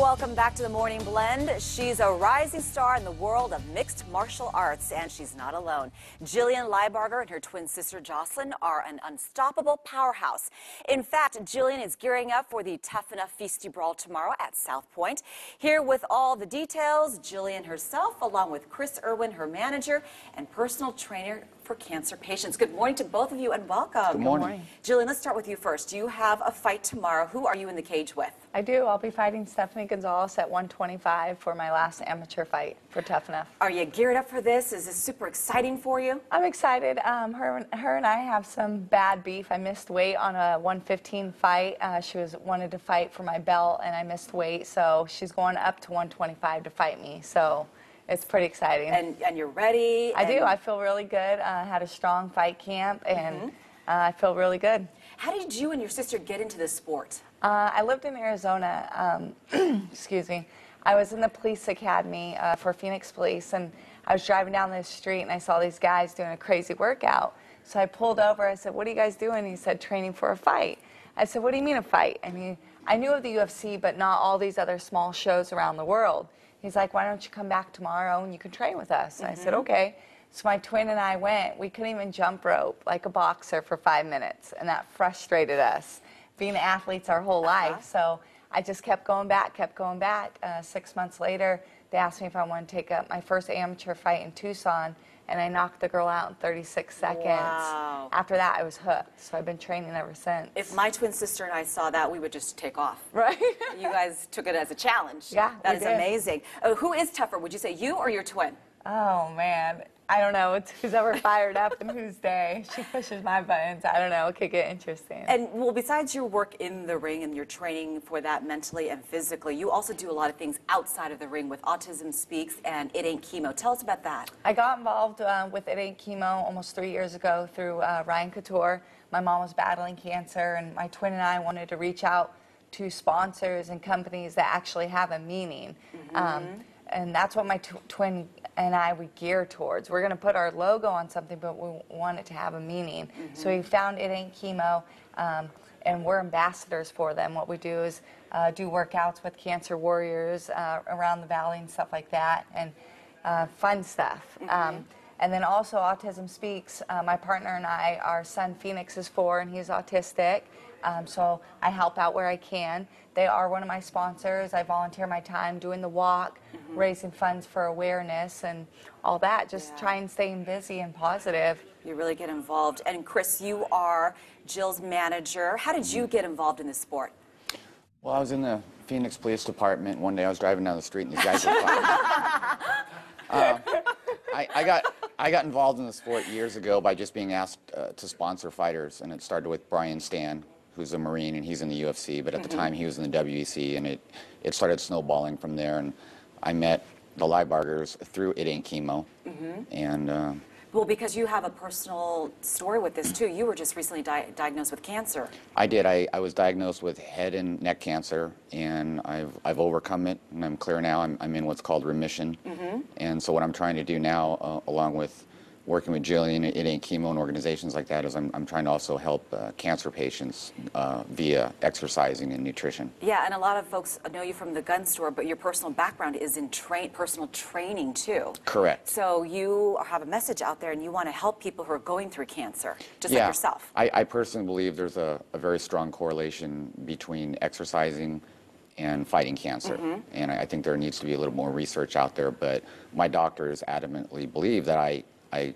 Welcome back to the Morning Blend. She's a rising star in the world of mixed martial arts, and she's not alone. Jillian Lybarger and her twin sister Joscelyn are an unstoppable powerhouse. In fact, Jillian is gearing up for the Tough Enough Feisty Brawl tomorrow at South Point. Here with all the details, Jillian herself, along with Chris Irwin, her manager and personal trainer for cancer patients. Good morning to both of you and welcome. Good morning. Jillian, let's start with you first. You have a fight tomorrow. Who are you in the cage with? I do. I'll be fighting Stephanie Gonzalez at 125 for my last amateur fight for Tough Enough. Are you geared up for this? Is this super exciting for you? I'm excited. Her and I have some bad beef. I missed weight on a 115 fight. She wanted to fight for my belt, and I missed weight, so she's going up to 125 to fight me. So it's pretty exciting. And you're ready? I do. I feel really good. I had a strong fight camp, and I feel really good. How did you and your sister get into this sport? I lived in Arizona. Excuse me. I was in the police academy for Phoenix Police, and I was driving down the street, and I saw these guys doing a crazy workout. So I pulled over. I said, "What are you guys doing?" He said, "Training for a fight." I said, "What do you mean a fight?" I mean, I knew of the UFC, but not all these other small shows around the world. He's like, "Why don't you come back tomorrow and you can train with us?" And I said, "Okay." So my twin and I went. We couldn't even jump rope like a boxer for 5 minutes, and that frustrated us, being athletes our whole life. So I just kept going back, kept going back. 6 months later, they asked me if I wanted to take up my first amateur fight in Tucson, and I knocked the girl out in 36 seconds. Wow. After that, I was hooked, so I've been training ever since. If my twin sister and I saw that, we would just take off. Right? You guys took it as a challenge. Yeah, that we is did. Amazing. Who is tougher? Would you say you or your twin? Oh, man. I don't know. It's who's ever fired up and whose day. She pushes my buttons. I don't know. It could get interesting. And, well, besides your work in the ring and your training for that mentally and physically, you also do a lot of things outside of the ring with Autism Speaks and It Ain't Chemo. Tell us about that. I got involved with It Ain't Chemo almost 3 years ago through Ryan Couture. My mom was battling cancer, and my twin and I wanted to reach out to sponsors and companies that actually have a meaning. And that's what my twin and I would gear towards. We're going to put our logo on something, but we want it to have a meaning. So we found It Ain't Chemo, and we're ambassadors for them. What we do is do workouts with cancer warriors around the valley and stuff like that, and fun stuff. And then also Autism Speaks. My partner and I, our son Phoenix is 4, and he's autistic. So I help out where I can. They are one of my sponsors. I volunteer my time doing the walk, raising funds for awareness and all that. Just trying staying busy and positive. You really get involved. And Chris, you are Jill's manager. How did you get involved in this sport? Well, I was in the Phoenix Police Department. One day I was driving down the street and these guys were fighting. I got involved in the sport years ago by just being asked to sponsor fighters, and it started with Brian Stan, who's a Marine, and he's in the UFC, but at the time he was in the WEC, and it started snowballing from there, and I met the Lybargers through It Ain't Chemo, and Well, because you have a personal story with this too. You were just recently diagnosed with cancer. I did. I was diagnosed with head and neck cancer, and I've overcome it, and I'm clear now. I'm in what's called remission, and so what I'm trying to do now, along with working with Jillian, It Ain't Chemo, and organizations like that, is I'm trying to also help cancer patients via exercising and nutrition. Yeah, and a lot of folks know you from the gun store, but your personal background is in personal training too. Correct. So you have a message out there, and you want to help people who are going through cancer, just like yourself. I personally believe there's a very strong correlation between exercising and fighting cancer. And I think there needs to be a little more research out there, but my doctors adamantly believe that I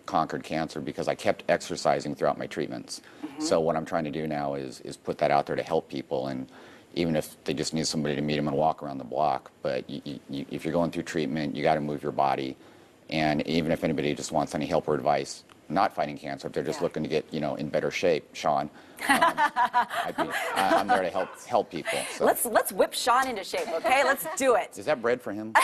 conquered cancer because I kept exercising throughout my treatments. So what I'm trying to do now is put that out there to help people, and even if they just need somebody to meet them and walk around the block, but if you're going through treatment, you got to move your body. And even if anybody just wants any help or advice, not fighting cancer, if they're just looking to get in better shape, Sean, I'm there to help people. So. Let's whip Sean into shape, okay? Let's do it. Is that bread for him?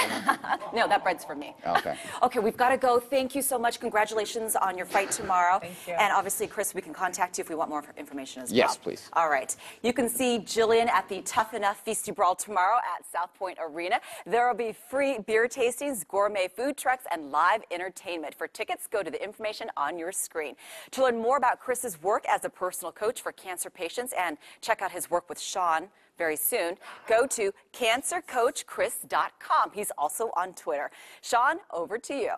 No, that bread's for me. Okay. Okay, we've got to go. Thank you so much. Congratulations on your fight tomorrow. Thank you. And obviously, Chris, we can contact you if we want more information as well. Yes, please. All right. You can see Jillian at the Tough Enough Feisty Brawl tomorrow at South Point Arena. There will be free beer tastings, gourmet food trucks, and live entertainment. For tickets, go to the information on on your screen. To learn more about Chris's work as a personal coach for cancer patients and check out his work with Sean very soon, go to cancercoachchris.com. He's also on Twitter. Sean, over to you.